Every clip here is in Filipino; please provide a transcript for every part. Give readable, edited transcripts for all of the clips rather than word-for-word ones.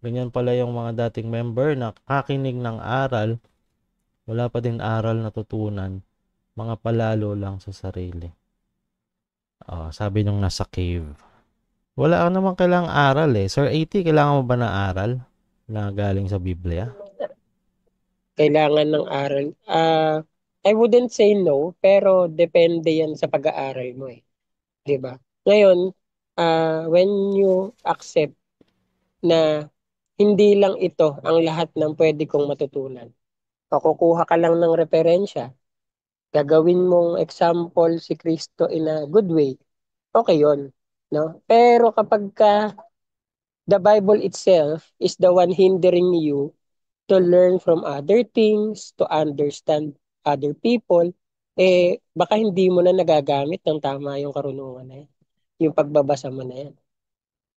Ganyan pala yung mga dating member na kakinig ng aral, wala pa din aral na tutunan, mga palalo lang sa sarili. Sabi nung nasa cave. Wala ka naman kailangang aral eh. Sir AT, kailangan mo ba ng aral na galing sa Biblia? Kailangan ng aral. I wouldn't say no, pero depende yan sa pag-aaral mo eh. 'Di ba? Ngayon, when you accept na hindi lang ito ang lahat ng pwede kong matutunan. O kukuha ka lang ng referensya, gagawin mong example si Kristo in a good way, okay yon, no? Pero kapag the Bible itself is the one hindering you to learn from other things, to understand other people, baka hindi mo na nagagamit ng tama yung karunungan na yan, yung pagbabasa mo na yan.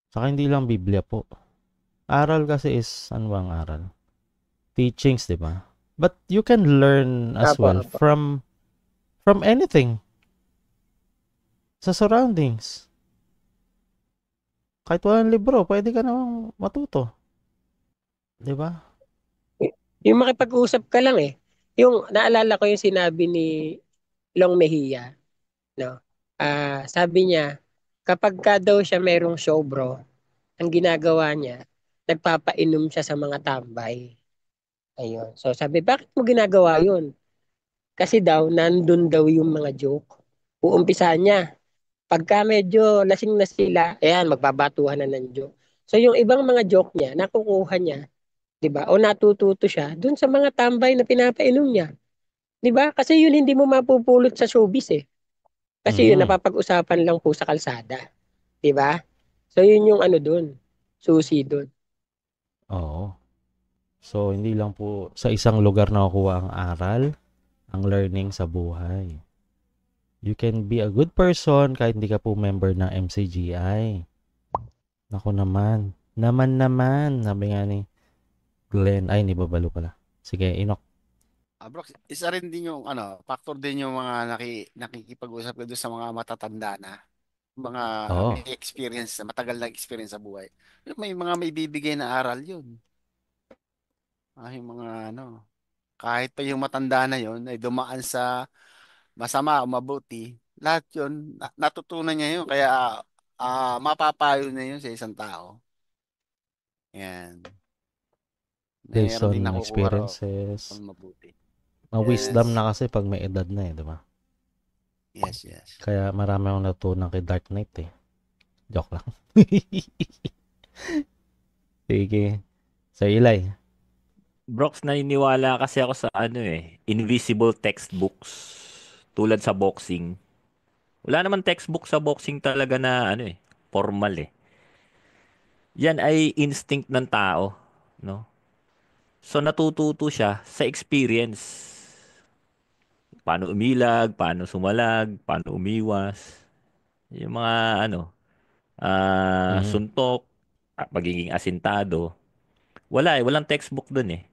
Saka hindi lang Biblia po. Aral kasi is, ano bang aral? Teachings, di ba? But you can learn as Apo, well apo. from anything sa surroundings. Kahit walang libro, pwede ka namang matuto. Di ba? Yung makipag-usap ka lang eh. Yung naalala ko yung sinabi ni Long Mejia, no? Sabi niya, kapag ka daw siya merong show bro, ang ginagawa niya, nagpapainom siya sa mga tambay. Ayun. So sabi, bakit mo ginagawa yun? Kasi daw, nandun daw yung mga joke. Uumpisahan niya. Pagka medyo lasing na sila, ayan, magbabatuhan na ng joke. So yung ibang mga joke niya, nakukuha niya, 'di ba? O natututo siya dun sa mga tambay na pinapainom niya. 'Di ba? Kasi yun hindi mo mapupulot sa showbiz eh. Kasi yun Mhm. napapag-usapan lang po sa kalsada, 'di ba? So yun yung ano dun, susi dun. Oo. So, hindi lang po sa isang lugar nakukuha ang aral, ang learning sa buhay. You can be a good person kahit hindi ka po member ng MCGI. Naku naman. Naman. Sabi nga ni Glenn. Ay, ni Babalo pala. Sige, Inok. Bro, isa rin din yung factor din yung mga nakikipag-usap ko doon sa mga matatanda na, mga may Oo. experience, matagal na experience sa buhay. May mga may bibigay na aral yun. Yung mga kahit pa yung matanda na yun ay dumaan sa masama o mabuti, lahat yun, natutunan niya yun. Kaya mapapayo na yun sa isang tao. Yan. Based Mayroon din on nakukuha ro experiences. kung mabuti. Wisdom Yes. na kasi pag may edad na eh, di ba? Yes, yes. Kaya marami akong natutunan kay Dark Knight eh. Joke lang. Sige. Sa Ilay. Brox, naniniwala kasi ako sa invisible textbooks. Tulad sa boxing. Wala naman textbook sa boxing talaga na formal eh. Yan ay instinct ng tao, no? So natututo siya sa experience. Paano umilag, paano sumalag, paano umiwas. Yung mga Mhm. suntok, pagiging asintado. Wala walang textbook dun eh.